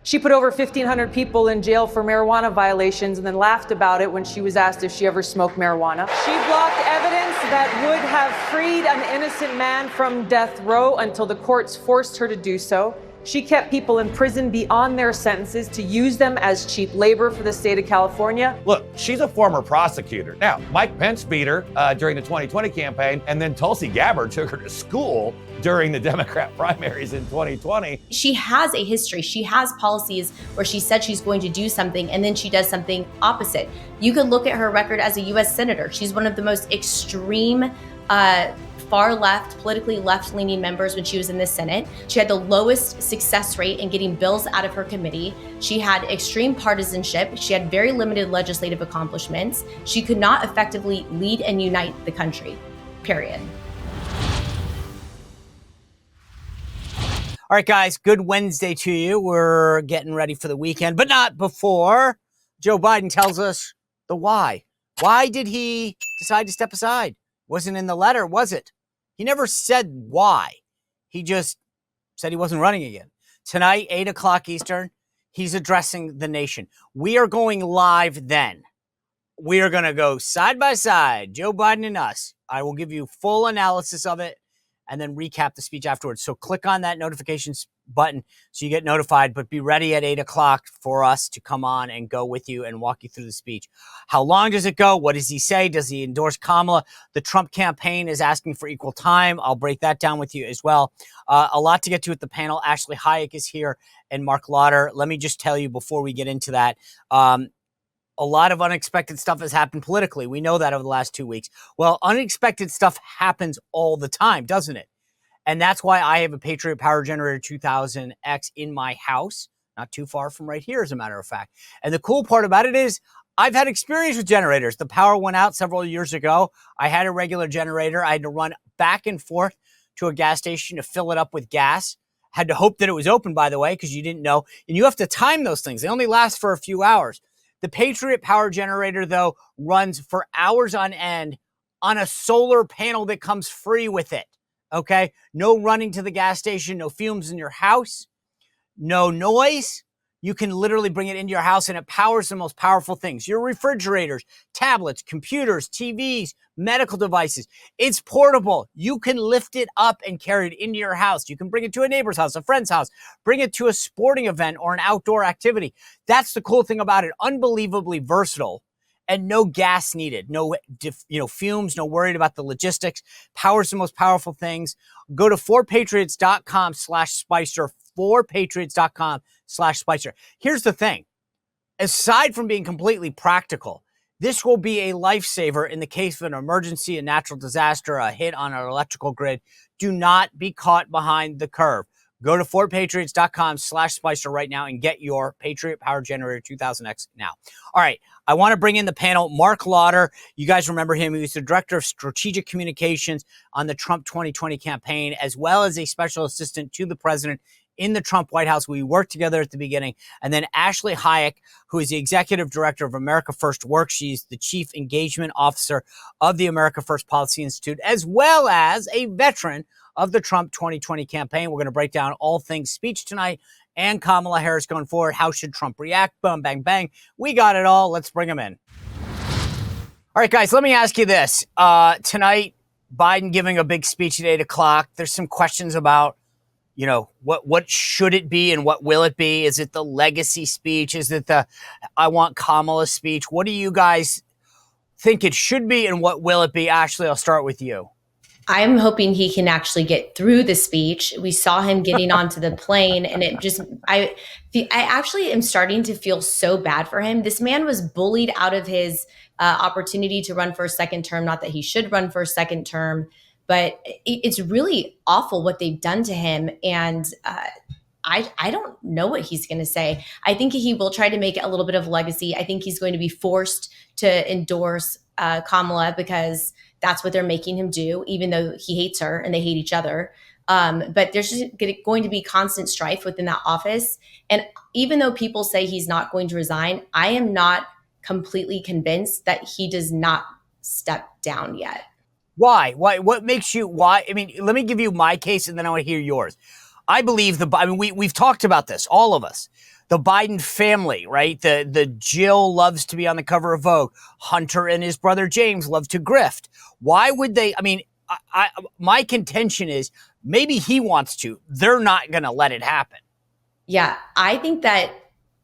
She put over 1,500 people in jail for marijuana violations and then laughed about it when she was asked if she ever smoked marijuana. She blocked evidence that would have freed an innocent man from death row until the courts forced her to do so. She kept people in prison beyond their sentences to use them as cheap labor for the state of California. Look, she's a former prosecutor. Now, Mike Pence beat her during the 2020 campaign, and then Tulsi Gabbard took her to school during the Democrat primaries in 2020. She has a history. She has policies where she said she's going to do something and then she does something opposite. You could look at her record as a U.S. Senator. She's one of the most extreme far left, politically left-leaning members when she was in the Senate. She had the lowest success rate in getting bills out of her committee. She had extreme partisanship. She had very limited legislative accomplishments. She could not effectively lead and unite the country, period. All right, guys, good Wednesday to you. We're getting ready for the weekend, but not before Joe Biden tells us the why. Why did he decide to step aside? Wasn't in the letter, was it? He never said why. He just said he wasn't running again. Tonight, 8 o'clock Eastern, he's addressing the nation. We are going live then. We are going to go side by side, Joe Biden and us. I will give you full analysis of it and then recap the speech afterwards. So click on that notifications button so you get notified, but be ready at 8 o'clock for us to come on and go with you and walk you through the speech. How long does it go? What does he say? Does he endorse Kamala? The Trump campaign is asking for equal time. I'll break that down with you as well. A lot to get to at the panel. Ashley Hayek is here and Marc Lotter. Let me just tell you before we get into that, a lot of unexpected stuff has happened politically. We know that over the last 2 weeks. Well, unexpected stuff happens all the time, doesn't it? And that's why I have a Patriot Power Generator 2000X in my house, not too far from right here, as a matter of fact. And the cool part about it is I've had experience with generators. The power went out several years ago. I had a regular generator. I had to run back and forth to a gas station to fill it up with gas. Had to hope that it was open, by the way, because you didn't know. And you have to time those things. They only last for a few hours. The Patriot Power Generator, though, runs for hours on end on a solar panel that comes free with it. Okay? No running to the gas station, no fumes in your house, no noise. You can literally bring it into your house and it powers the most powerful things. Your refrigerators, tablets, computers, TVs, medical devices. It's portable. You can lift it up and carry it into your house. You can bring it to a neighbor's house, a friend's house, bring it to a sporting event or an outdoor activity. That's the cool thing about it. Unbelievably versatile. And no gas needed, no fumes, no worried about the logistics. Powers the most powerful things. Go to 4patriots.com/Spicer, 4patriots.com/Spicer. Here's the thing. Aside from being completely practical, this will be a lifesaver in the case of an emergency, a natural disaster, a hit on our electrical grid. Do not be caught behind the curve. Go to 4patriots.com/Spicer right now and get your Patriot Power Generator 2000X now. All right. I want to bring in the panel, Marc Lotter. You guys remember him. He was the director of strategic communications on the Trump 2020 campaign, as well as a special assistant to the president in the Trump White House. We worked together at the beginning. And then Ashley Hayek, who is the executive director of America First Works. She's the chief engagement officer of the America First Policy Institute, as well as a veteran of the Trump 2020 campaign. We're going to break down all things speech tonight and Kamala Harris going forward. How should Trump react? Boom, bang, bang. We got it all. Let's bring them in. All right, guys, let me ask you this. Tonight, Biden giving a big speech at 8 o'clock. There's some questions about, what should it be and what will it be? Is it the legacy speech? Is it the I want Kamala speech? What do you guys think it should be and what will it be? Ashley, I'll start with you. I'm hoping he can actually get through the speech. We saw him getting onto the plane and I actually am starting to feel so bad for him. This man was bullied out of his opportunity to run for a second term. Not that he should run for a second term, but it's really awful what they've done to him. And I don't know what he's going to say. I think he will try to make a little bit of legacy. I think he's going to be forced to endorse Kamala because that's what they're making him do, even though he hates her and they hate each other. But there's just going to be constant strife within that office. And even though people say he's not going to resign, I am not completely convinced that he does not step down yet. Why? What makes you, why? I mean, let me give you my case and then I want to hear yours. I believe we've talked about this, all of us. the Biden family, right? The Jill loves to be on the cover of Vogue. Hunter and his brother James love to grift. Why would they? I mean, my contention is maybe he wants to. They're not going to let it happen. Yeah, I think that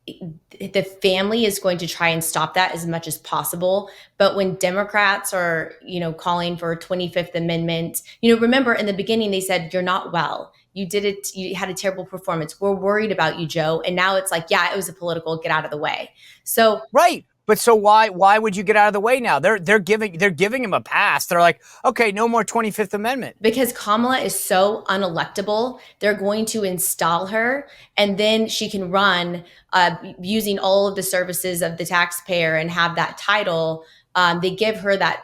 the family is going to try and stop that as much as possible. But when Democrats are, calling for 25th Amendment, remember in the beginning, they said, you're not well. You did it. You had a terrible performance. We're worried about you, Joe. And now it's like, yeah, it was a political, get out of the way. So, right. But so why would you get out of the way now? They're giving him a pass. They're like, okay, no more 25th Amendment. Because Kamala is so unelectable, they're going to install her, and then she can run using all of the services of the taxpayer and have that title. They give her that,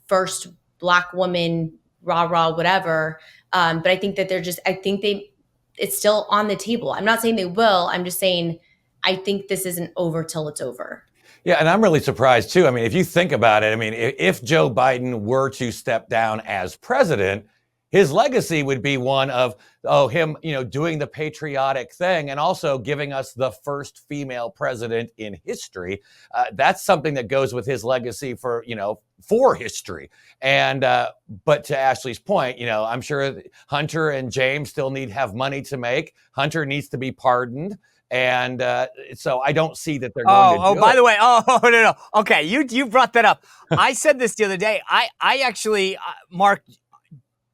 first Black woman, rah, whatever. But I think that it's still on the table. I'm not saying they will. I'm just saying I think this isn't over till it's over. Yeah, and I'm really surprised too. I mean, if you think about it, I mean, if Joe Biden were to step down as president, his legacy would be one of, him, doing the patriotic thing and also giving us the first female president in history. That's something that goes with his legacy for history. And but to Ashley's point, I'm sure Hunter and James still have money to make. Hunter needs to be pardoned. And so I don't see that they're going to do it. By the way, no. Okay, you brought that up. I said this the other day. I actually, Mark,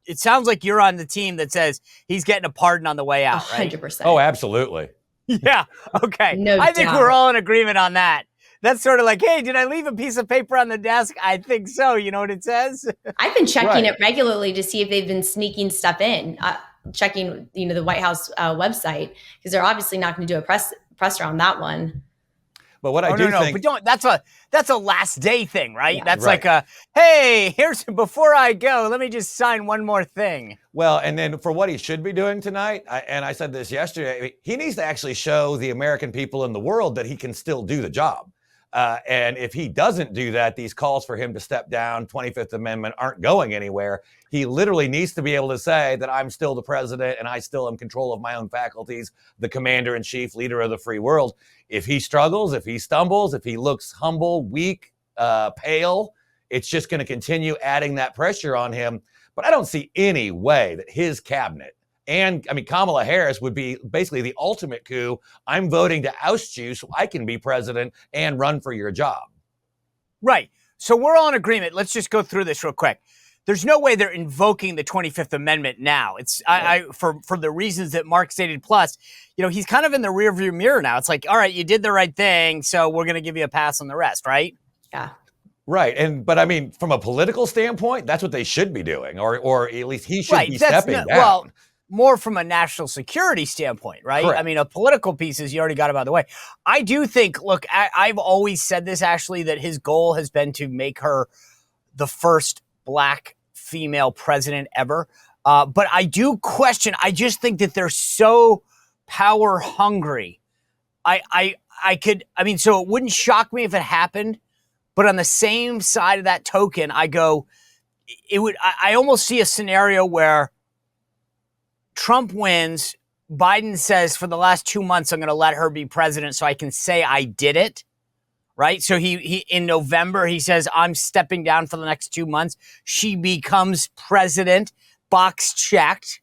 it sounds like you're on the team that says he's getting a pardon on the way out, 100%. Right? Oh, absolutely. Yeah, okay. No I think doubt. we're all in agreement on that. That's sort of like, hey, did I leave a piece of paper on the desk? I think so. You know what it says? I've been checking Right. it regularly to see if they've been sneaking stuff in. Checking, the White House website, because they're obviously not going to do a presser on that one. But what I do think, but don't. That's a last day thing, right? Yeah. That's Right. like hey, before I go, let me just sign one more thing. well, and then for what he should be doing tonight, and I said this yesterday, he needs to actually show the American people in the world that he can still do the job. And if he doesn't do that, these calls for him to step down, 25th Amendment, aren't going anywhere. He literally needs to be able to say that I'm still the president and I still am in control of my own faculties, the commander in chief, leader of the free world. If he struggles, if he stumbles, if he looks humble, weak, pale, it's just going to continue adding that pressure on him. But I don't see any way that his cabinet, and I mean, Kamala Harris would be basically the ultimate coup. I'm voting to oust you so I can be president and run for your job. Right. So we're all in agreement. Let's just go through this real quick. There's no way they're invoking the 25th Amendment now. It's for the reasons that Mark stated. Plus, he's kind of in the rearview mirror now. It's like, all right, you did the right thing, so we're going to give you a pass on the rest, right? Yeah. Right. But I mean, from a political standpoint, that's what they should be doing, or at least he should be stepping down. Well, more from a national security standpoint, right? Correct. I mean, a political pieces, you already got him out of the way. I do think, look, I've always said this, Ashley, that his goal has been to make her the first Black female president ever. But I do question, I just think that they're so power hungry. So it wouldn't shock me if it happened. But on the same side of that token, I almost see a scenario where Trump wins, Biden says for the last 2 months, I'm going to let her be president so I can say I did it, right? So he in November, he says, I'm stepping down for the next 2 months. She becomes president, box checked.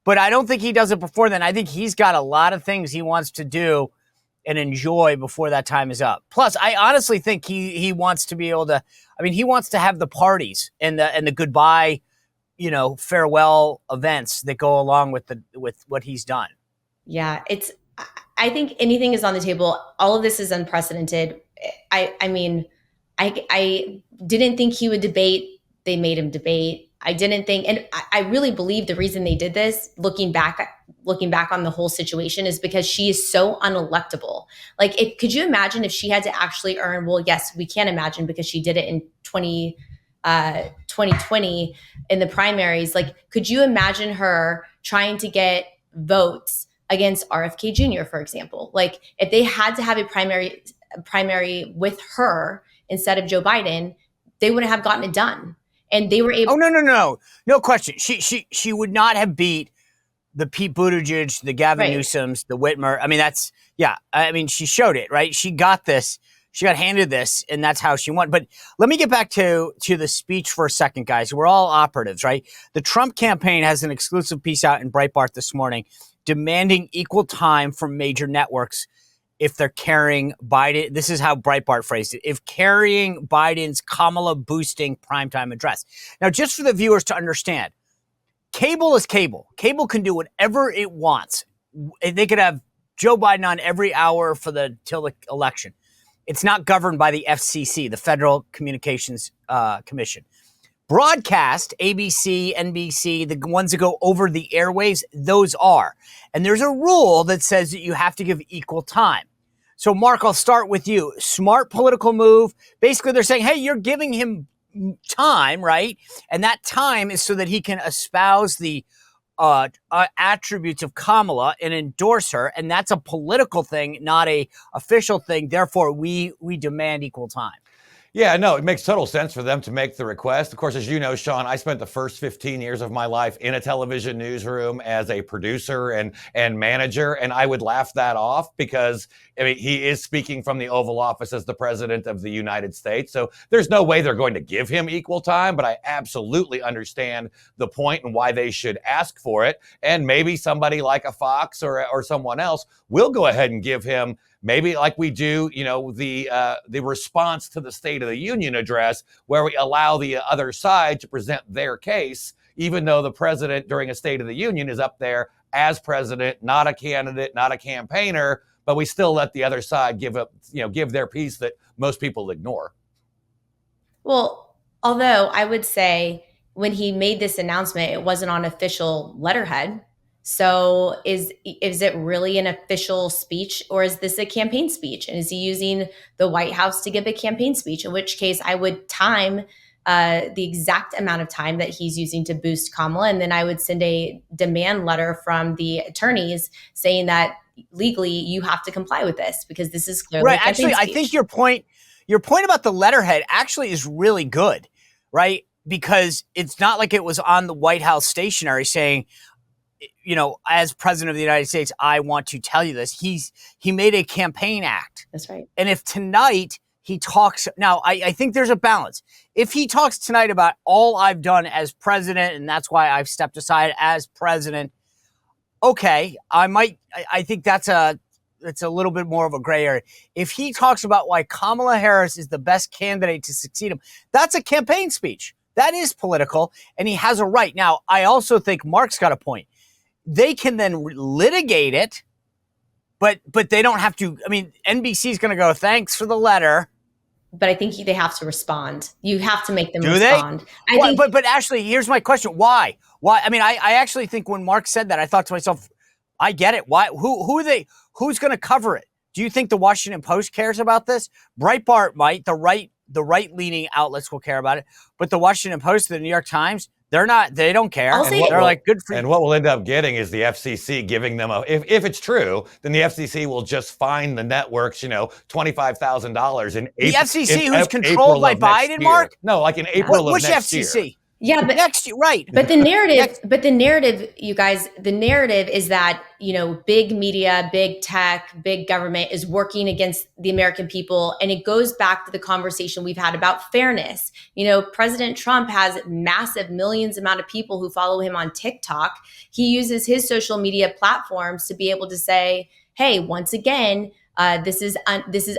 But I don't think he does it before then. I think he's got a lot of things he wants to do and enjoy before that time is up. Plus, I honestly think he wants to be able to, he wants to have the parties and the goodbye, farewell events that go along with what he's done. Yeah, I think anything is on the table. All of this is unprecedented. I didn't think he would debate. They made him debate. I didn't think, and I really believe the reason they did this, looking back on the whole situation, is because she is so unelectable. Like, could you imagine if she had to actually earn? Well, yes, we can imagine because she did it in 2020 in the primaries. Like, could you imagine her trying to get votes against RFK Jr., for example? Like, if they had to have a primary with her instead of Joe Biden, they wouldn't have gotten it done. And they were able. Oh, no question. She would not have beat the Pete Buttigieg, the Gavin Right. Newsoms, the Whitmer. Yeah, I mean, she showed it, right? She got this. She got handed this, and that's how she won. But let me get back to the speech for a second, guys. We're all operatives, right? The Trump campaign has an exclusive piece out in Breitbart this morning demanding equal time from major networks if they're carrying Biden. This is how Breitbart phrased it. If carrying Biden's Kamala boosting primetime address. Now, just for the viewers to understand, cable is cable. Cable can do whatever it wants. They could have Joe Biden on every hour till the election. It's not governed by the FCC, the Federal Communications Commission. Broadcast, ABC, NBC, the ones that go over the airwaves, those are. And there's a rule that says that you have to give equal time. So, Mark, I'll start with you. Smart political move. Basically, they're saying, hey, you're giving him time, right? And that time is so that he can espouse the attributes of Kamala and endorse her, and that's a political thing, not a official thing. Therefore, we demand equal time. Yeah, no, it makes total sense for them to make the request. Of course, as you know, Sean, I spent the first 15 years of my life in a television newsroom as a producer and manager, and I would laugh that off because he is speaking from the Oval Office as the president of the United States. So there's no way they're going to give him equal time, but I absolutely understand the point and why they should ask for it. And maybe somebody like a Fox or someone else will go ahead and give him, maybe like we do, the response to the State of the Union address, where we allow the other side to present their case, even though the president during a State of the Union is up there as president, not a candidate, not a campaigner, but we still let the other side give their piece that most people ignore. Well, although I would say when he made this announcement, it wasn't on official letterhead. So is it really an official speech, or is this a campaign speech? And is he using the White House to give a campaign speech? In which case I would time the exact amount of time that he's using to boost Kamala. And then I would send a demand letter from the attorneys saying that legally you have to comply with this because this is clearly right. Actually, I think your point about the letterhead actually is really good, right? Because it's not like it was on the White House stationery saying, as president of the United States, I want to tell you this. He made a campaign act. That's right. And if tonight he talks, now I think there's a balance. If he talks tonight about all I've done as president, and that's why I've stepped aside as president, okay, I think it's a little bit more of a gray area. If he talks about why Kamala Harris is the best candidate to succeed him, that's a campaign speech. That is political, and he has a right. Now, I also think Mark's got a point. They can then litigate it, but they don't have to. I mean, NBC is going to go, thanks for the letter. But I think they have to respond. You have to make them Do respond. They? But Ashley, here's my question. Why? I mean, I actually think when Mark said that, I thought to myself, I get it. Why? Who are they? Who's going to cover it? Do you think the Washington Post cares about this? Breitbart might. The right-leaning outlets will care about it. But the Washington Post, the New York Times, they don't care. They're like, good for you. And what we'll end up getting is the FCC giving them if it's true, then the FCC will just fine the networks, $25,000 in April. The FCC who's controlled by Biden, Mark? No, like in April of next year. Which FCC? Yeah, but next year, right. But the narrative, you guys, the narrative is that, big media, big tech, big government is working against the American people. And it goes back to the conversation we've had about fairness. President Trump has massive millions amount of people who follow him on TikTok. He uses his social media platforms to be able to say, hey, once again, this is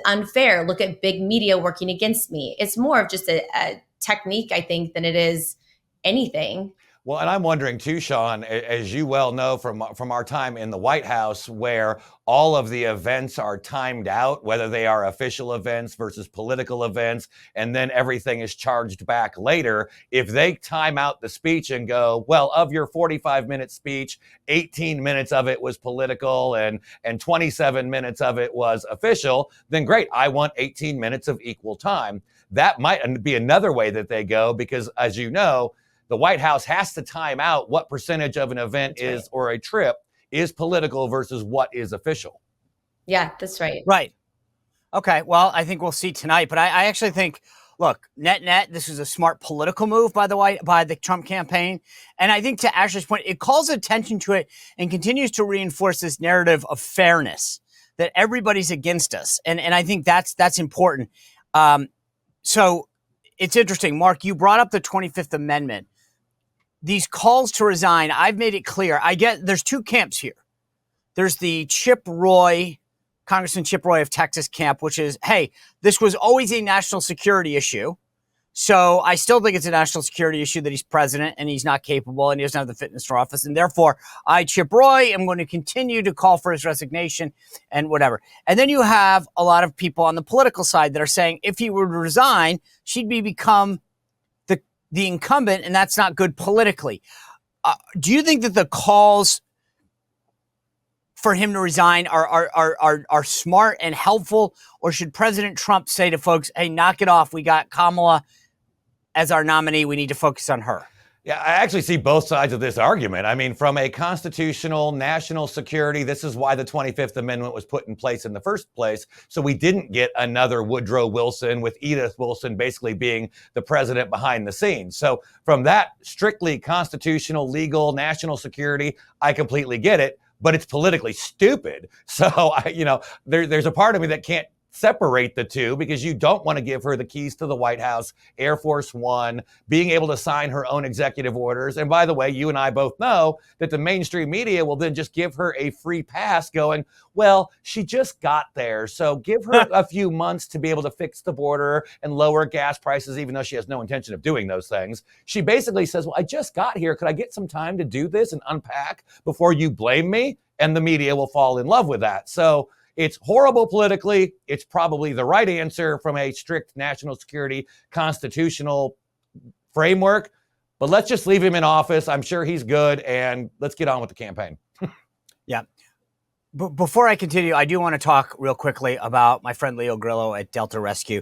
unfair. Look at big media working against me. It's more of just a technique, I think, than it is anything. Well, and I'm wondering too, Sean, as you well know from our time in the White House, where all of the events are timed out, whether they are official events versus political events, and then everything is charged back later. If they time out the speech and go, well, of your 45-minute speech, 18 minutes of it was political and 27 minutes of it was official, then great, I want 18 minutes of equal time. That might be another way that they go, because as you know, the White House has to time out what percentage of an event is or a trip is political versus what is official. Yeah, that's right. Right. Okay. Well, I think we'll see tonight, but I actually think, look, net, this is a smart political move by the Trump campaign. And I think to Ashley's point, it calls attention to it and continues to reinforce this narrative of fairness. that everybody's against us. And I think that's important. So it's interesting. Mark, you brought up the 25th Amendment. These calls to resign, I've made it clear. There's two camps here. There's the Congressman Chip Roy of Texas camp, which is, hey, this was always a national security issue. So I still think it's a national security issue that he's president and he's not capable and he doesn't have the fitness for office. And therefore, Chip Roy, am going to continue to call for his resignation and whatever. And then you have a lot of people on the political side that are saying if he were to resign, she'd become the incumbent, and that's not good politically. Do you think that the calls for him to resign are smart and helpful, or should President Trump say to folks, hey, knock it off, we got Kamala as our nominee, we need to focus on her? Yeah, I actually see both sides of this argument. I mean, from a constitutional, national security, this is why the 25th Amendment was put in place in the first place. So we didn't get another Woodrow Wilson with Edith Wilson basically being the president behind the scenes. So from that strictly constitutional, legal, national security, I completely get it, but it's politically stupid. So, there's a part of me that can't separate the two, because you don't want to give her the keys to the White House, Air Force One, being able to sign her own executive orders. And by the way, you and I both know that the mainstream media will then just give her a free pass going, well, she just got there, so give her a few months to be able to fix the border and lower gas prices, even though she has no intention of doing those things. She basically says, well, I just got here. Could I get some time to do this and unpack before you blame me? And the media will fall in love with that. So it's horrible politically. It's probably the right answer from a strict national security constitutional framework. But let's just leave him in office. I'm sure he's good. And let's get on with the campaign. Yeah. Before I continue, I do want to talk real quickly about my friend Leo Grillo at Delta Rescue.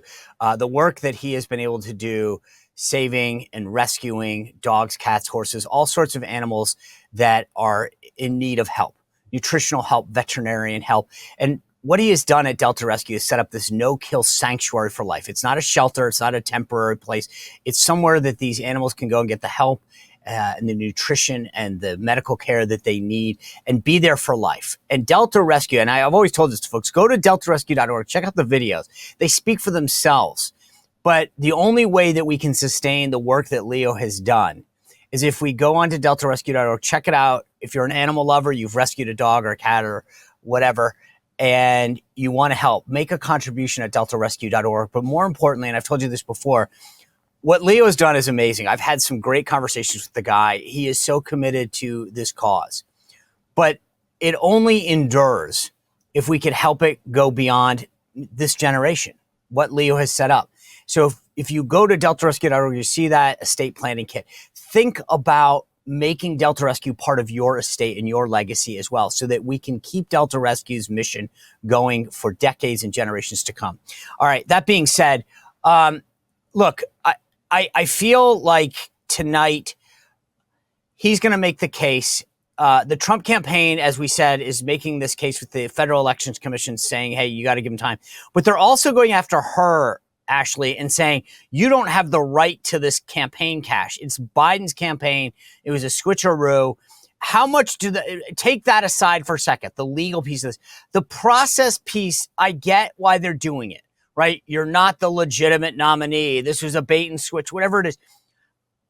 The work that he has been able to do saving and rescuing dogs, cats, horses, all sorts of animals that are in need of help. Nutritional help, veterinarian help. And what he has done at Delta Rescue is set up this no-kill sanctuary for life. It's not a shelter. It's not a temporary place. It's somewhere that these animals can go and get the help and the nutrition and the medical care that they need and be there for life. And Delta Rescue, and I've always told this to folks, go to deltarescue.org, check out the videos. They speak for themselves. But the only way that we can sustain the work that Leo has done is if we go on to deltarescue.org, check it out. If you're an animal lover, you've rescued a dog or a cat or whatever, and you want to help, make a contribution at deltarescue.org. But more importantly, and I've told you this before, what Leo has done is amazing. I've had some great conversations with the guy. He is so committed to this cause. But it only endures if we can help it go beyond this generation, what Leo has set up. So if you go to deltarescue.org, you see that estate planning kit. Think about making Delta Rescue part of your estate and your legacy as well, so that we can keep Delta Rescue's mission going for decades and generations to come. All right. That being said, look, I feel like tonight he's going to make the case. The Trump campaign, as we said, is making this case with the Federal Elections Commission saying, hey, you got to give him time. But they're also going after her, Ashley, and saying, you don't have the right to this campaign cash. It's Biden's campaign. It was a switcheroo. How much take that aside for a second, the legal piece of this. The process piece, I get why they're doing it, right? You're not the legitimate nominee. This was a bait and switch, whatever it is.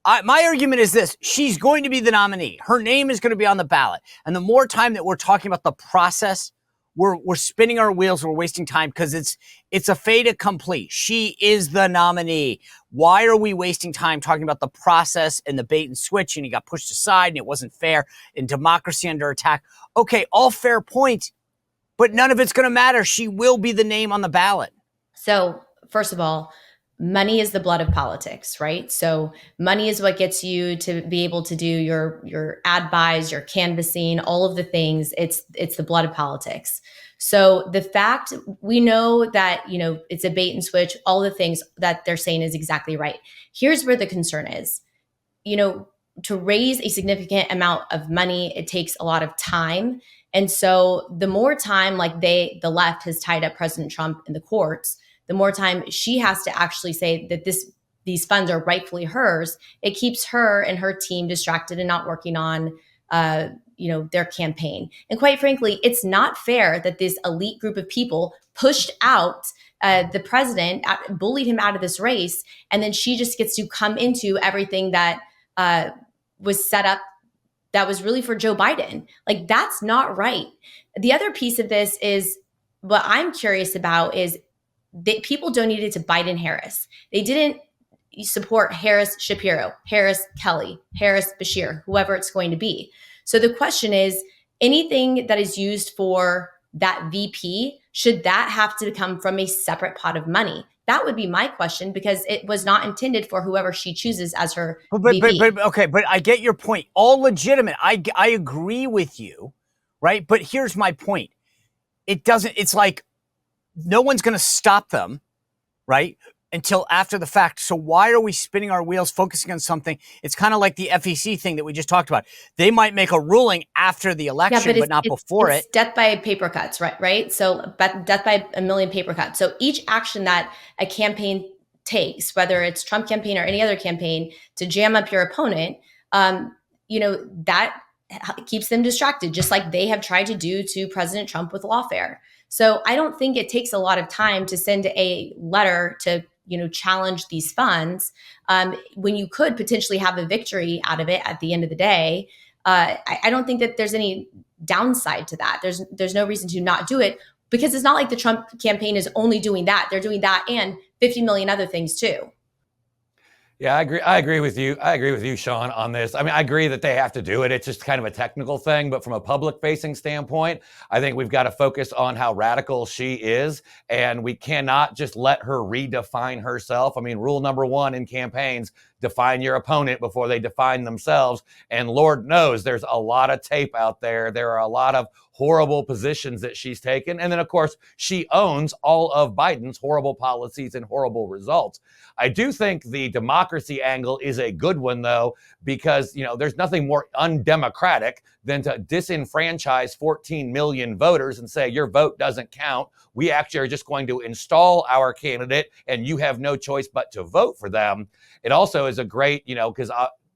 My argument is this. She's going to be the nominee. Her name is going to be on the ballot. And the more time that we're talking about the process, we're spinning our wheels. We're wasting time because it's a fait accompli. She is the nominee. Why are we wasting time talking about the process and the bait and switch? And he got pushed aside and it wasn't fair and democracy under attack. Okay, all fair points, but none of it's going to matter. She will be the name on the ballot. So first of all, money is the blood of politics, right? So money is what gets you to be able to do your ad buys, your canvassing, all of the things. It's the blood of politics. So the fact we know that, it's a bait and switch, all the things that they're saying is exactly right. Here's where the concern is. To raise a significant amount of money, it takes a lot of time. And so the more time the left has tied up President Trump in the courts, the more time she has to actually say that these funds are rightfully hers. It keeps her and her team distracted and not working on their campaign. And quite frankly, it's not fair that this elite group of people pushed out the president, bullied him out of this race, and then she just gets to come into everything that was set up that was really for Joe Biden. Like, that's not right. The other piece of this is what I'm curious about is that people donated to Biden Harris. They didn't support Harris Shapiro, Harris Kelly, Harris Bashir, whoever it's going to be. So the question is, anything that is used for that VP, should that have to come from a separate pot of money? That would be my question, because it was not intended for whoever she chooses as her VP. But I get your point. All legitimate. I agree with you, right? But here's my point. It's like no one's going to stop them, right? Until after the fact. So why are we spinning our wheels focusing on something? It's kind of like the FEC thing that we just talked about. They might make a ruling after the election, but not before it. It's death by paper cuts, right? So death by a million paper cuts. So each action that a campaign takes, whether it's Trump campaign or any other campaign, to jam up your opponent, that keeps them distracted, just like they have tried to do to President Trump with lawfare. So I don't think it takes a lot of time to send a letter to challenge these funds, when you could potentially have a victory out of it at the end of the day. I don't think that there's any downside to that. There's no reason to not do it, because it's not like the Trump campaign is only doing that. They're doing that and 50 million other things too. Yeah, I agree with you. I agree with you, Sean, on this. I mean, I agree that they have to do it. It's just kind of a technical thing. But from a public-facing standpoint, I think we've got to focus on how radical she is. And we cannot just let her redefine herself. I mean, rule number one in campaigns, define your opponent before they define themselves. And Lord knows there's a lot of tape out there. There are a lot of horrible positions that she's taken. And then, of course, she owns all of Biden's horrible policies and horrible results. I do think the democracy angle is a good one, though, because, there's nothing more undemocratic than to disenfranchise 14 million voters and say your vote doesn't count. We actually are just going to install our candidate and you have no choice but to vote for them. It also is a great, because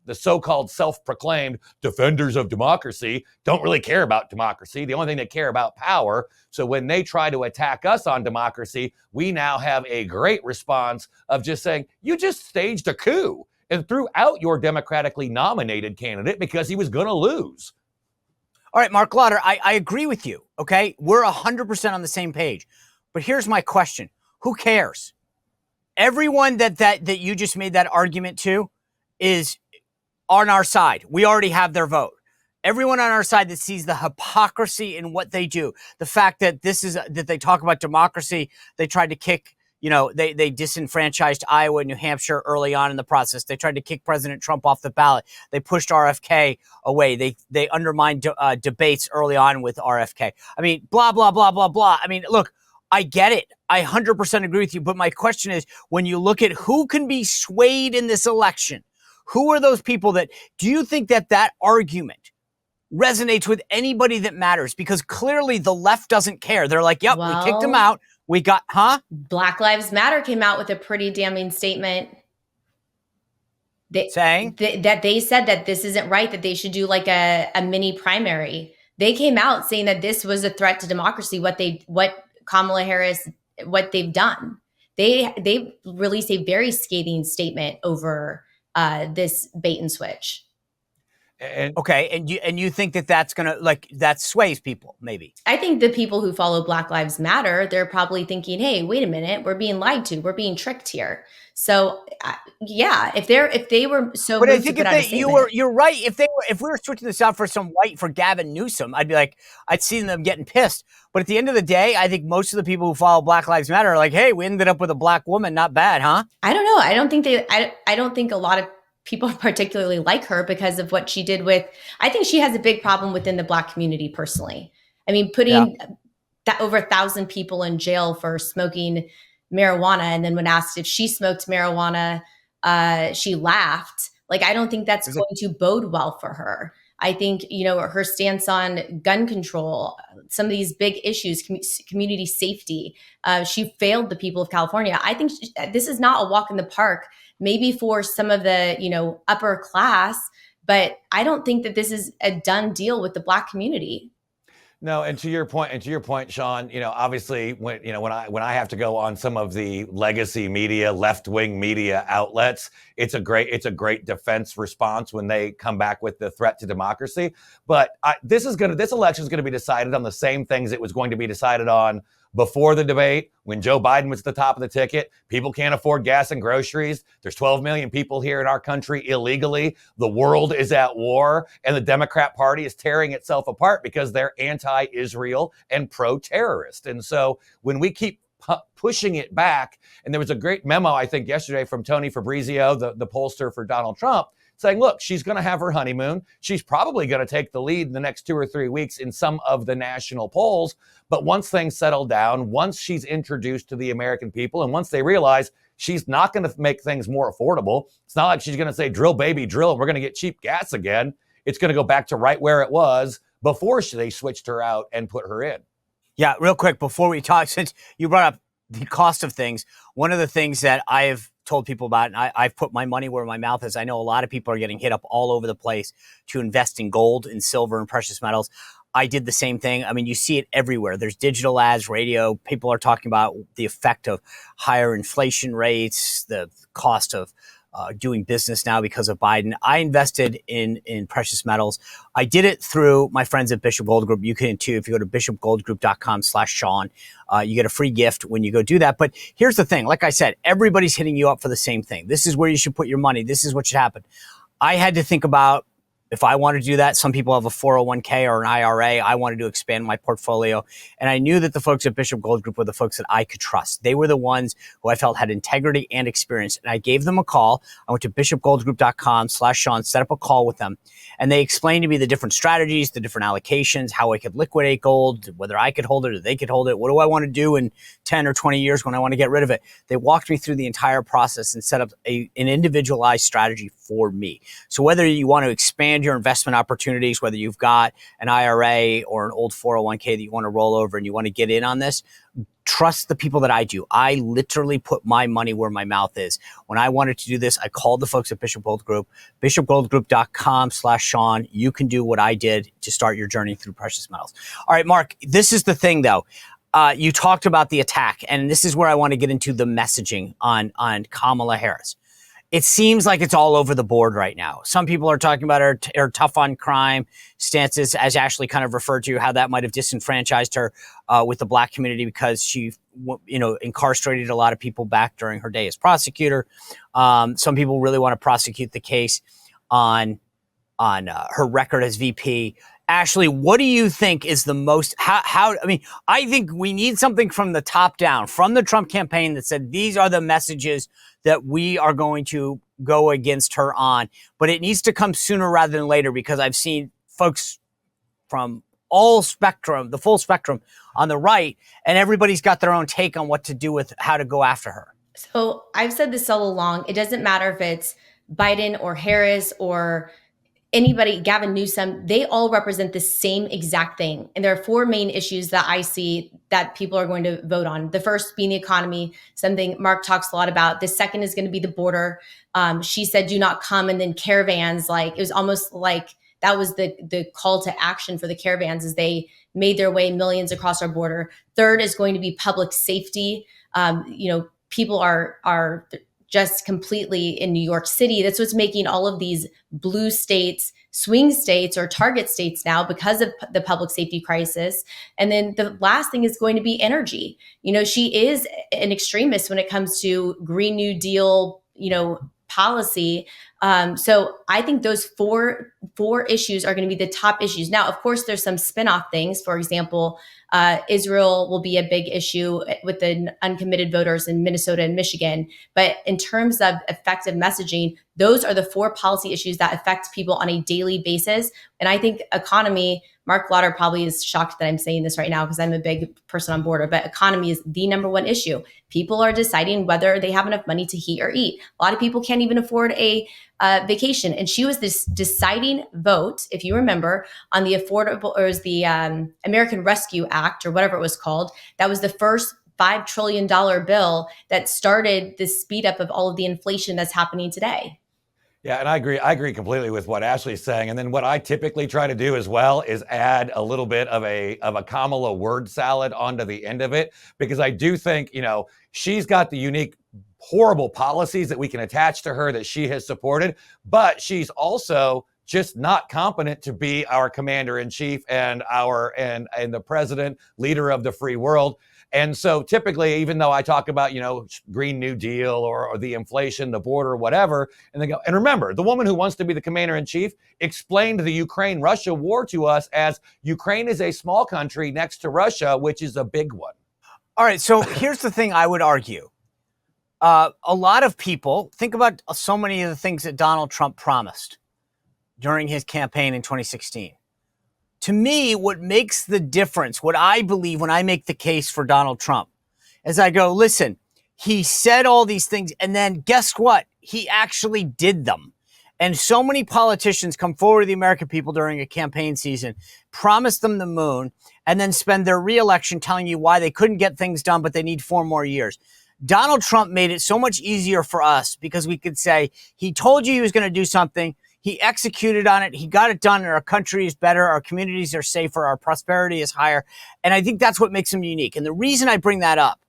the so-called self-proclaimed defenders of democracy don't really care about democracy. The only thing they care about power. So when they try to attack us on democracy, we now have a great response of just saying, you just staged a coup and threw out your democratically nominated candidate because he was going to lose. All right, Marc Lotter, I agree with you, okay? We're 100% on the same page. But here's my question. Who cares? Everyone that you just made that argument to is on our side. We already have their vote. Everyone on our side that sees the hypocrisy in what they do, the fact that that they talk about democracy, they tried to kick, they disenfranchised Iowa and New Hampshire early on in the process. They tried to kick President Trump off the ballot. They pushed RFK away. They undermined debates early on with RFK. I mean, blah, blah, blah, blah, blah. I mean, look, I get it. I 100% agree with you. But my question is, when you look at who can be swayed in this election, who are those people do you think that argument resonates with anybody that matters? Because clearly the left doesn't care. They're like, yep, we kicked him out. We got, Black Lives Matter came out with a pretty damning statement. Saying? That they said that this isn't right, that they should do like a mini primary. They came out saying that this was a threat to democracy, what Kamala Harris, what they've done. They released a very scathing statement over this bait and switch. Okay, and you think that's gonna that sways people? Maybe. I think the people who follow Black Lives Matter, they're probably thinking, "Hey, wait a minute, we're being lied to, we're being tricked here." So, yeah, if they were so, but I think you're right. If we were switching this out for Gavin Newsom, I'd see them getting pissed. But at the end of the day, I think most of the people who follow Black Lives Matter are like, "Hey, we ended up with a black woman, not bad, huh?" I don't know. I don't think a lot of people particularly like her because of what she did I think she has a big problem within the Black community personally. I mean, putting that over 1,000 people in jail for smoking marijuana. And then when asked if she smoked marijuana, she laughed. I don't think that's going to bode well for her. I think, her stance on gun control, some of these big issues, community safety, she failed the people of California. I think this is not a walk in the park, maybe for some of the, upper class, But I don't think that this is a done deal with the Black community. No, and to your point, Sean, obviously when I have to go on some of the legacy media, left-wing media outlets, it's a great defense response when they come back with the threat to democracy. But this election is going to be decided on the same things it was going to be decided on before the debate, when Joe Biden was at the top of the ticket. People can't afford gas and groceries. There's 12 million people here in our country illegally. The world is at war, and the Democrat Party is tearing itself apart because they're anti-Israel and pro-terrorist. And so when we keep pushing it back, and there was a great memo, I think, yesterday from Tony Fabrizio, the pollster for Donald Trump, saying, look, she's going to have her honeymoon. She's probably going to take the lead in the next 2 or 3 weeks in some of the national polls. But once things settle down, once she's introduced to the American people, and once they realize she's not going to make things more affordable, it's not like she's going to say, drill, baby, drill, and we're going to get cheap gas again. It's going to go back to right where it was before they switched her out and put her in. Yeah, real quick, before we talk, since you brought up the cost of things, one of the things that I have told people about, and I've put my money where my mouth is. I know a lot of people are getting hit up all over the place to invest in gold and silver and precious metals. I did the same thing. I mean, you see it everywhere. There's digital ads, radio. People are talking about the effect of higher inflation rates, the cost of doing business now because of Biden. I invested in precious metals. I did it through my friends at Bishop Gold Group. You can too. If you go to bishopgoldgroup.com/Sean, you get a free gift when you go do that. But here's the thing. Like I said, everybody's hitting you up for the same thing. This is where you should put your money. This is what should happen. I had to think about, if I wanted to do that, some people have a 401k or an IRA. I wanted to expand my portfolio. And I knew that the folks at Bishop Gold Group were the folks that I could trust. They were the ones who I felt had integrity and experience. And I gave them a call. I went to bishopgoldgroup.com/Sean, set up a call with them. And they explained to me the different strategies, the different allocations, how I could liquidate gold, whether I could hold it or they could hold it. What do I want to do in 10 or 20 years when I want to get rid of it? They walked me through the entire process and set up an individualized strategy for me. So whether you want to expand your investment opportunities, whether you've got an IRA or an old 401k that you want to roll over and you want to get in on this, trust the people that I do. I literally put my money where my mouth is. When I wanted to do this, I called the folks at Bishop Gold Group, bishopgoldgroup.com/Sean. You can do what I did to start your journey through precious metals. All right, Mark, this is the thing though. You talked about the attack, and this is where I want to get into the messaging on Kamala Harris. It seems like it's all over the board right now. Some people are talking about her tough on crime stances, as Ashley kind of referred to, how that might have disenfranchised her with the Black community because she, incarcerated a lot of people back during her day as prosecutor. Some people really want to prosecute the case on her record as VP. Ashley, what do you think is the most, I think we need something from the top down, from the Trump campaign that said, these are the messages that we are going to go against her on. But it needs to come sooner rather than later, because I've seen folks from all spectrum, the full spectrum on the right, and everybody's got their own take on what to do with how to go after her. So I've said this all along. It doesn't matter if it's Biden or Harris or anybody, Gavin Newsom, they all represent the same exact thing. And there are 4 main issues that I see that people are going to vote on. The first being the economy, something Mark talks a lot about. The second is going to be the border. She said, do not come. And then caravans, it was almost like that was the call to action for the caravans as they made their way millions across our border. Third is going to be public safety. People are just completely in New York City. That's what's making all of these blue states swing states or target states now because of the public safety crisis. And then the last thing is going to be energy. She is an extremist when it comes to Green New Deal, policy. So I think those four issues are going to be the top issues. Now, of course, there's some spin-off things. For example, Israel will be a big issue with the uncommitted voters in Minnesota and Michigan. But in terms of effective messaging, those are the 4 policy issues that affect people on a daily basis. And I think economy, Marc Lotter probably is shocked that I'm saying this right now because I'm a big person on border, but economy is the number 1 issue. People are deciding whether they have enough money to heat or eat. A lot of people can't even afford a vacation. And she was this deciding vote, if you remember, on the American Rescue Act or whatever it was called. That was the first $5 trillion bill that started the speed up of all of the inflation that's happening today. Yeah, and I agree. I agree completely with what Ashley's saying. And then what I typically try to do as well is add a little bit of a Kamala word salad onto the end of it, because I do think, she's got the unique, horrible policies that we can attach to her that she has supported, but she's also just not competent to be our commander in chief and the president, leader of the free world. And so typically, even though I talk about, Green New Deal or the inflation, the border, whatever, and they go, and remember, the woman who wants to be the commander in chief explained the Ukraine-Russia war to us as Ukraine is a small country next to Russia, which is a big one. All right. So here's the thing I would argue. A lot of people think about so many of the things that Donald Trump promised during his campaign in 2016. To me, what makes the difference, what I believe when I make the case for Donald Trump, is I go, listen, he said all these things, and then guess what? He actually did them. And so many politicians come forward to the American people during a campaign season, promise them the moon, and then spend their reelection telling you why they couldn't get things done, but they need 4 more years. Donald Trump made it so much easier for us because we could say, he told you he was going to do something. He executed on it. He got it done. And our country is better. Our communities are safer. Our prosperity is higher. And I think that's what makes him unique. And the reason I bring that up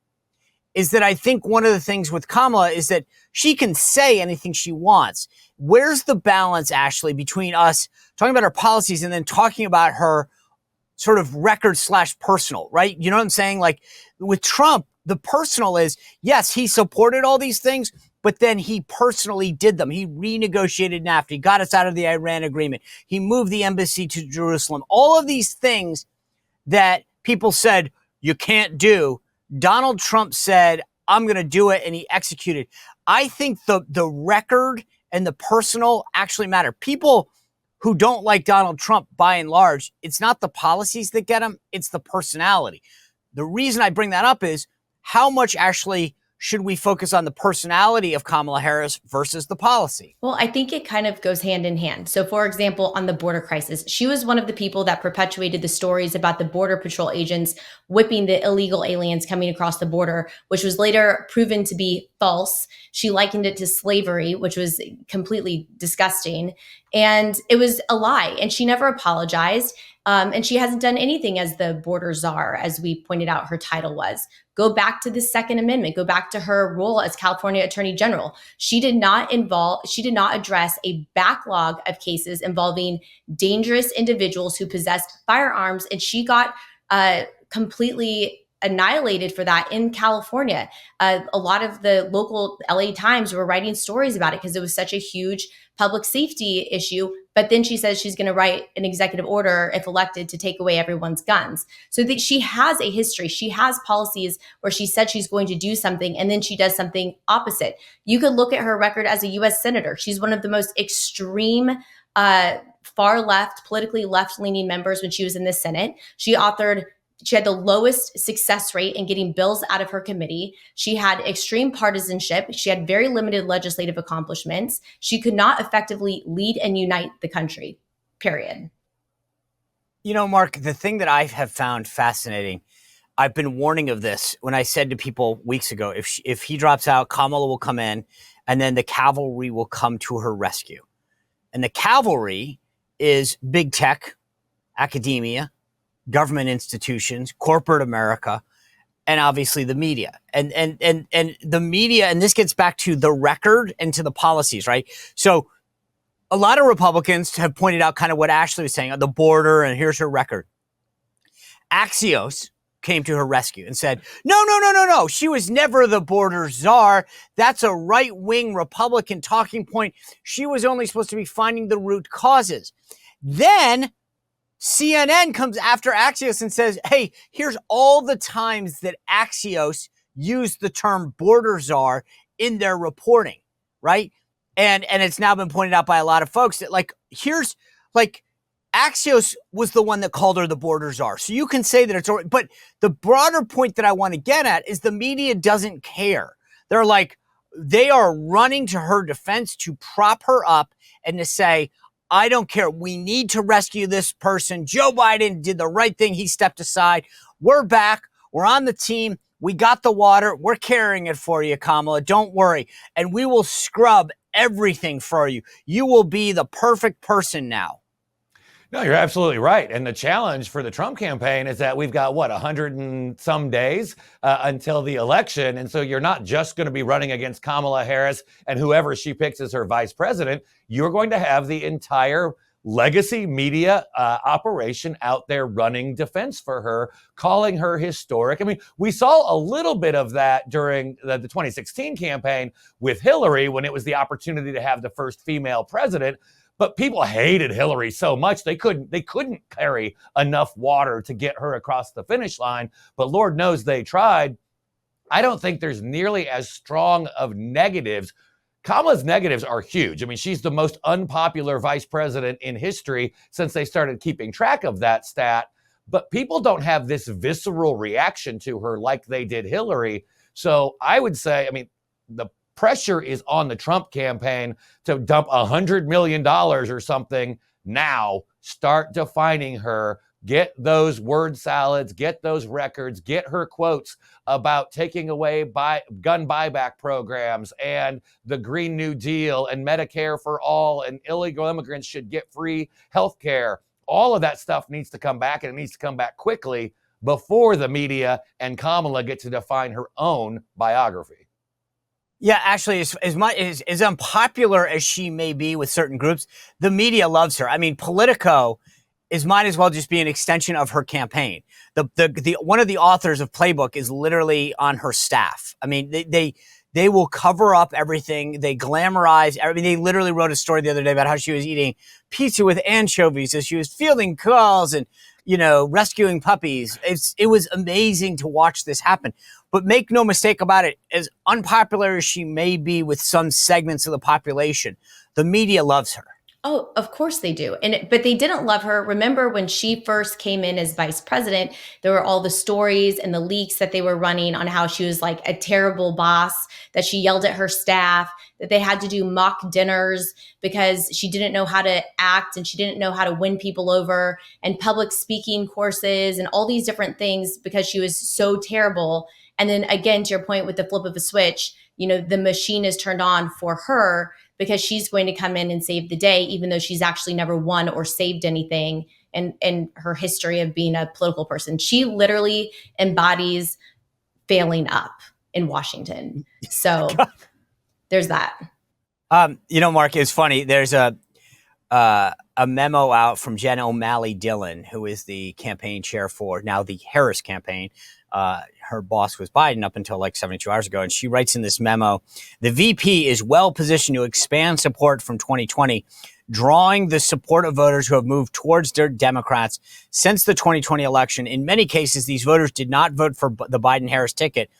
is that I think one of the things with Kamala is that she can say anything she wants. Where's the balance, Ashley, between us talking about her policies and then talking about her sort of record/personal, right? You know what I'm saying? Like with Trump, the personal is, yes, he supported all these things, but then he personally did them. He renegotiated NAFTA. He got us out of the Iran agreement. He moved the embassy to Jerusalem. All of these things that people said you can't do, Donald Trump said, I'm going to do it, and he executed. I think the record and the personal actually matter. People who don't like Donald Trump, by and large, it's not the policies that get him, it's the personality. The reason I bring that up is how much actually should we focus on the personality of Kamala Harris versus the policy? Well, I think it kind of goes hand in hand. So, for example, on the border crisis, she was one of the people that perpetuated the stories about the Border Patrol agents whipping the illegal aliens coming across the border, which was later proven to be false. She likened it to slavery, which was completely disgusting. And it was a lie. And she never apologized. And she hasn't done anything as the border czar, as we pointed out her title was. Go back to the Second Amendment. Go back to her role as California Attorney General. She did not address a backlog of cases involving dangerous individuals who possessed firearms, and she got completely annihilated for that in California. A lot of the local LA Times were writing stories about it because it was such a huge public safety issue. But then she says she's going to write an executive order, if elected, to take away everyone's guns. So that she has a history. She has policies where she said she's going to do something and then she does something opposite. You could look at her record as a U.S. senator. She's one of the most extreme far left, politically left-leaning members when she was in the Senate. She had the lowest success rate in getting bills out of her committee. She had extreme partisanship. She had very limited legislative accomplishments. She could not effectively lead and unite the country, period. You know, Mark, the thing that I have found fascinating, I've been warning of this when I said to people weeks ago, if he drops out, Kamala will come in, and then the cavalry will come to her rescue. And the cavalry is big tech, academia, government institutions, corporate America, and obviously the media. And the media, and this gets back to the record and to the policies, right? So a lot of Republicans have pointed out kind of what Ashley was saying on the border, and here's her record. Axios came to her rescue and said, no. She was never the border czar. That's a right-wing Republican talking point. She was only supposed to be finding the root causes. Then CNN comes after Axios and says, hey, here's all the times that Axios used the term border czar in their reporting, right? And it's now been pointed out by a lot of folks that Axios was the one that called her the border czar. So you can say that it's, but the broader point that I want to get at is the media doesn't care. They are running to her defense to prop her up and to say, I don't care. We need to rescue this person. Joe Biden did the right thing. He stepped aside. We're back. We're on the team. We got the water. We're carrying it for you, Kamala. Don't worry. And we will scrub everything for you. You will be the perfect person now. No, you're absolutely right. And the challenge for the Trump campaign is that we've got, 100 and some days until the election. And so you're not just going to be running against Kamala Harris and whoever she picks as her vice president. You're going to have the entire legacy media operation out there running defense for her, calling her historic. I mean, we saw a little bit of that during the 2016 campaign with Hillary when it was the opportunity to have the first female president. But people hated Hillary so much they couldn't carry enough water to get her across the finish line. But Lord knows they tried. I don't think there's nearly as strong of negatives. Kamala's negatives are huge. I mean, she's the most unpopular vice president in history since they started keeping track of that stat. But people don't have this visceral reaction to her like they did Hillary. So I would say, I mean, the pressure is on the Trump campaign to dump $100 million or something now, start defining her, get those word salads, get those records, get her quotes about taking away gun buyback programs and the Green New Deal and Medicare for all and illegal immigrants should get free health care. All of that stuff needs to come back, and it needs to come back quickly before the media and Kamala get to define her own biography. Yeah, actually, as unpopular as she may be with certain groups, the media loves her. I mean, Politico might as well just be an extension of her campaign. The one of the authors of Playbook is literally on her staff. I mean, they will cover up everything. They glamorize. I mean, they literally wrote a story the other day about how she was eating pizza with anchovies as she was fielding calls and, rescuing puppies. It was amazing to watch this happen. But make no mistake about it, as unpopular as she may be with some segments of the population, the media loves her. Oh, of course they do. But they didn't love her. Remember when she first came in as vice president, there were all the stories and the leaks that they were running on how she was like a terrible boss, that she yelled at her staff, that they had to do mock dinners because she didn't know how to act and she didn't know how to win people over, and public speaking courses and all these different things because she was so terrible. And then again, to your point with the flip of a switch, the machine is turned on for her because she's going to come in and save the day, even though she's actually never won or saved anything in her history of being a political person. She literally embodies failing up in Washington. So there's that. Mark, it's funny. There's a memo out from Jen O'Malley Dillon, who is the campaign chair for now the Harris campaign. Her boss was Biden up until like 72 hours ago. And she writes in this memo, the VP is well positioned to expand support from 2020, drawing the support of voters who have moved towards their Democrats since the 2020 election. In many cases, these voters did not vote for the Biden-Harris ticket,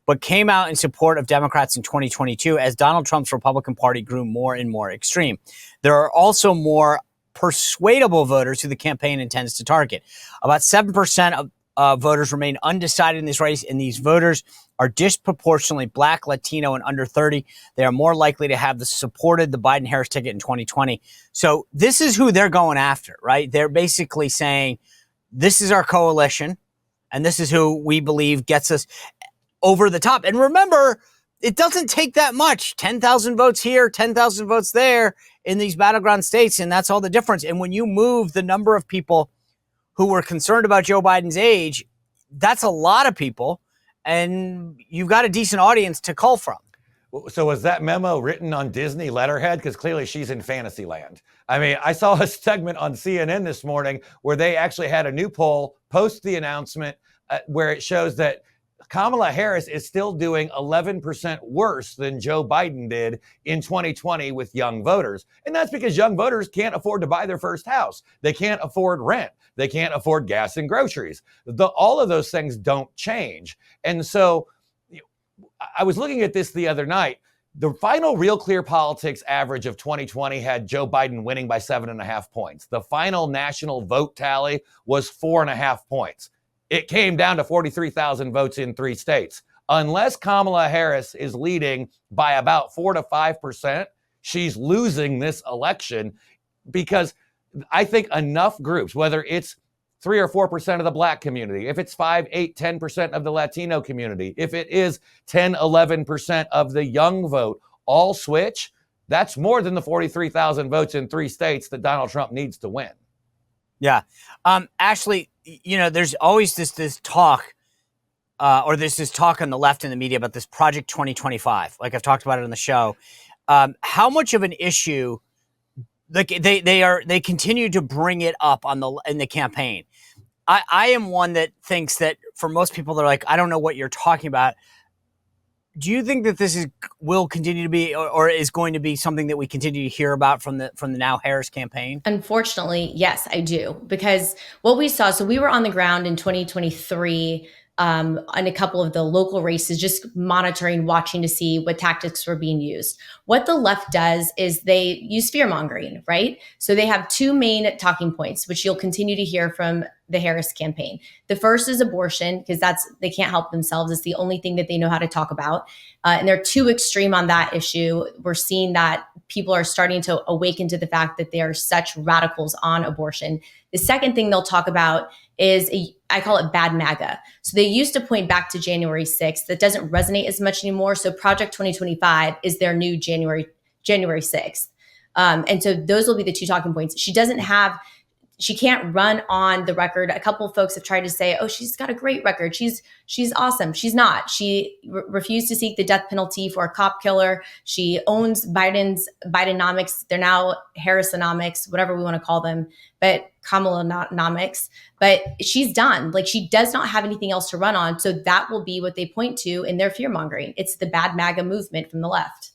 but came out in support of Democrats in 2022 as Donald Trump's Republican Party grew more and more extreme. There are also more persuadable voters who the campaign intends to target. About 7% of voters remain undecided in this race, and these voters are disproportionately Black, Latino, and under 30. They are more likely to have supported the Biden-Harris ticket in 2020. So this is who they're going after, right? They're basically saying, this is our coalition, and this is who we believe gets us over the top. And remember, it doesn't take that much. 10,000 votes here, 10,000 votes there in these battleground states, and that's all the difference. And when you move the number of people who were concerned about Joe Biden's age, that's a lot of people, and you've got a decent audience to cull from. So was that memo written on Disney letterhead? Because clearly she's in fantasy land. I mean, I saw a segment on CNN this morning where they actually had a new poll post the announcement where it shows that Kamala Harris is still doing 11% worse than Joe Biden did in 2020 with young voters. And that's because young voters can't afford to buy their first house. They can't afford rent. They can't afford gas and groceries. All of those things don't change. And so I was looking at this the other night. The final Real Clear Politics average of 2020 had Joe Biden winning by 7.5 points. The final national vote tally was 4.5 points. It came down to 43,000 votes in 3 states. Unless Kamala Harris is leading by about 4 to 5%, she's losing this election, because I think enough groups, whether it's 3 or 4% of the Black community, if it's 5, 8, 10% of the Latino community, if it is 10, 11% of the young vote, all switch, That's more than the 43,000 votes in 3 states that Donald Trump needs to win. Yeah. Ashley, there's always this talk, or there's this talk on the left in the media about this Project 2025. Like I've talked about it on the show. How much of an issue, like they continue to bring it up in the campaign. I am one that thinks that for most people, they're like, I don't know what you're talking about. Do you think that this will continue to be, or is going to be something that we continue to hear about from the now Harris campaign? Unfortunately, yes, I do. Because what we saw, so we were on the ground in 2023 on a couple of the local races, just monitoring, watching to see what tactics were being used. What the left does is they use fear mongering, right? So they have 2 main talking points, which you'll continue to hear from the Harris campaign. The first is abortion, because they can't help themselves. It's the only thing that they know how to talk about. And they're too extreme on that issue. We're seeing that people are starting to awaken to the fact that they are such radicals on abortion. The second thing they'll talk about is, I call it bad MAGA. So they used to point back to January 6th. That doesn't resonate as much anymore. So Project 2025 is their new January 6th. And so those will be the 2 talking points. She can't run on the record. A couple of folks have tried to say, oh, she's got a great record. She's awesome. She's not. She refused to seek the death penalty for a cop killer. She owns Bidenomics. They're now Harrisonomics, whatever we want to call them, but Kamala-nomics. But she's done. Like, she does not have anything else to run on. So that will be what they point to in their fear mongering. It's the bad MAGA movement from the left.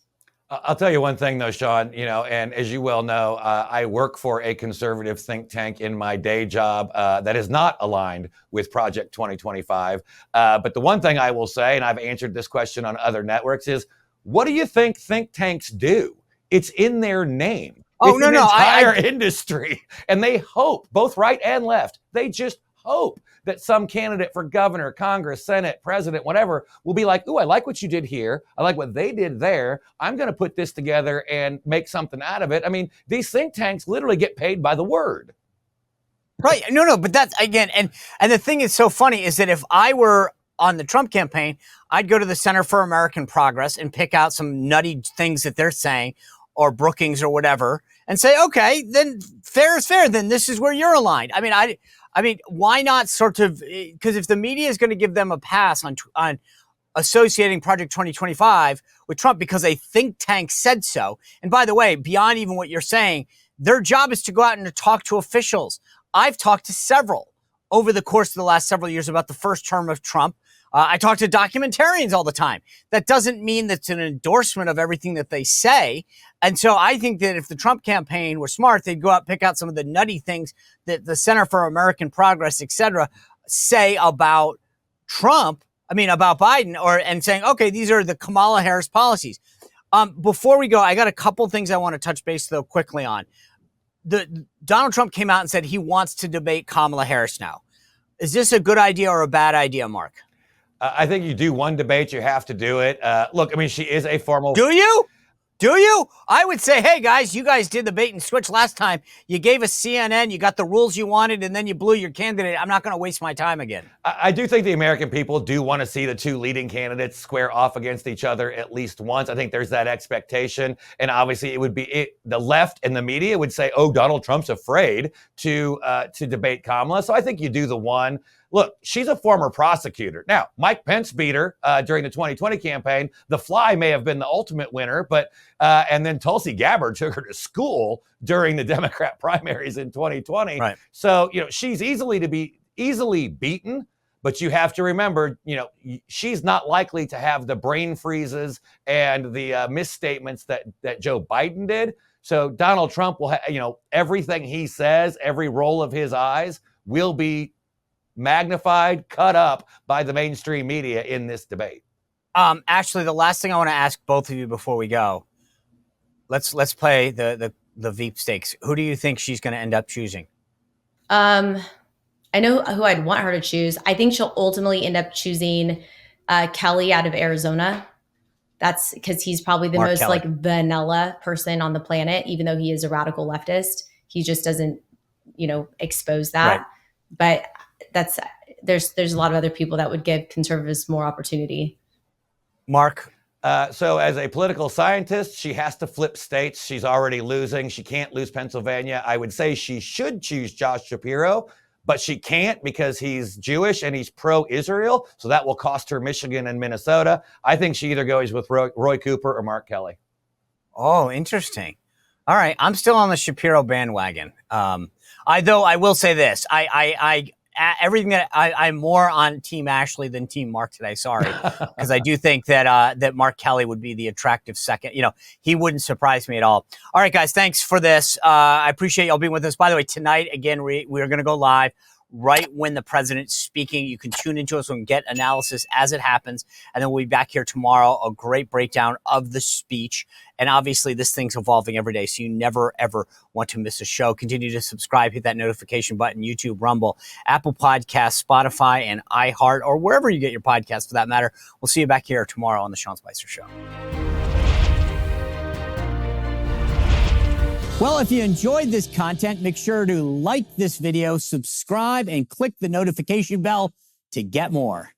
I'll tell you one thing, though, Sean, and as you well know, I work for a conservative think tank in my day job that is not aligned with Project 2025. But the one thing I will say, and I've answered this question on other networks, is what do you think tanks do? It's in their name. Oh, it's no, an no. entire industry. And they hope, both right and left, they just hope that some candidate for governor, Congress, Senate, president, whatever, will be like, ooh, I like what you did here. I like what they did there. I'm going to put this together and make something out of it. I mean, these think tanks literally get paid by the word. Right. No, but that's, again, and the thing is so funny is that if I were on the Trump campaign, I'd go to the Center for American Progress and pick out some nutty things that they're saying, or Brookings or whatever, and say, okay, then fair is fair. Then this is where you're aligned. I mean, why not sort of, because if the media is going to give them a pass on associating Project 2025 with Trump because a think tank said so, and by the way, beyond even what you're saying, their job is to go out and to talk to officials. I've talked to several over the course of the last several years about the first term of Trump. I talk to documentarians all the time. That doesn't mean that's an endorsement of everything that they say. And so I think that if the Trump campaign were smart, they'd go out, pick out some of the nutty things that the Center for American Progress, et cetera, say about Trump, about Biden, and saying, okay, these are the Kamala Harris policies. Before we go, I got a couple things I want to touch base, though, quickly on. Donald Trump came out and said he wants to debate Kamala Harris now. Is this a good idea or a bad idea, Mark? I think you do one debate, you have to do it. Look, she is a formal... Do you? Do you? I would say, hey, guys, you guys did the bait and switch last time. You gave us CNN, you got the rules you wanted, and then you blew your candidate. I'm not going to waste my time again. I do think the American people do want to see the 2 leading candidates square off against each other at least once. I think there's that expectation. And obviously, it would be the left and the media would say, oh, Donald Trump's afraid to debate Kamala. So I think you do the one. Look, she's a former prosecutor. Now, Mike Pence beat her during the 2020 campaign. The Fly may have been the ultimate winner, but and then Tulsi Gabbard took her to school during the Democrat primaries in 2020. Right. So, she's easily beaten, but you have to remember, she's not likely to have the brain freezes and the misstatements that Joe Biden did. So Donald Trump will everything he says, every roll of his eyes will be magnified, cut up by the mainstream media in this debate. Ashley, the last thing I want to ask both of you before we go, let's play the Veep stakes. Who do you think she's going to end up choosing? I know who I'd want her to choose. I think she'll ultimately end up choosing Kelly out of Arizona. That's because he's probably the most Kelly. Vanilla person on the planet, even though he is a radical leftist. He just doesn't, expose that. Right. But there's a lot of other people that would give conservatives more opportunity. Mark? So as a political scientist, she has to flip states. She's already losing. She can't lose Pennsylvania. I would say she should choose Josh Shapiro, but she can't because he's Jewish and he's pro-Israel. So that will cost her Michigan and Minnesota. I think she either goes with Roy Cooper or Mark Kelly. Oh, interesting. All right. I'm still on the Shapiro bandwagon. I will say this. Everything that I'm more on Team Ashley than Team Mark today. Sorry, because I do think that Mark Kelly would be the attractive second. He wouldn't surprise me at all. All right, guys, thanks for this. I appreciate y'all being with us. By the way, tonight again we're going to go live right when the president's speaking. You can tune into us and get analysis as it happens, and then we'll be back here tomorrow. A great breakdown of the speech. And obviously, this thing's evolving every day, so you never, ever want to miss a show. Continue to subscribe, hit that notification button, YouTube, Rumble, Apple Podcasts, Spotify, and iHeart, or wherever you get your podcasts for that matter. We'll see you back here tomorrow on The Sean Spicer Show. Well, if you enjoyed this content, make sure to like this video, subscribe, and click the notification bell to get more.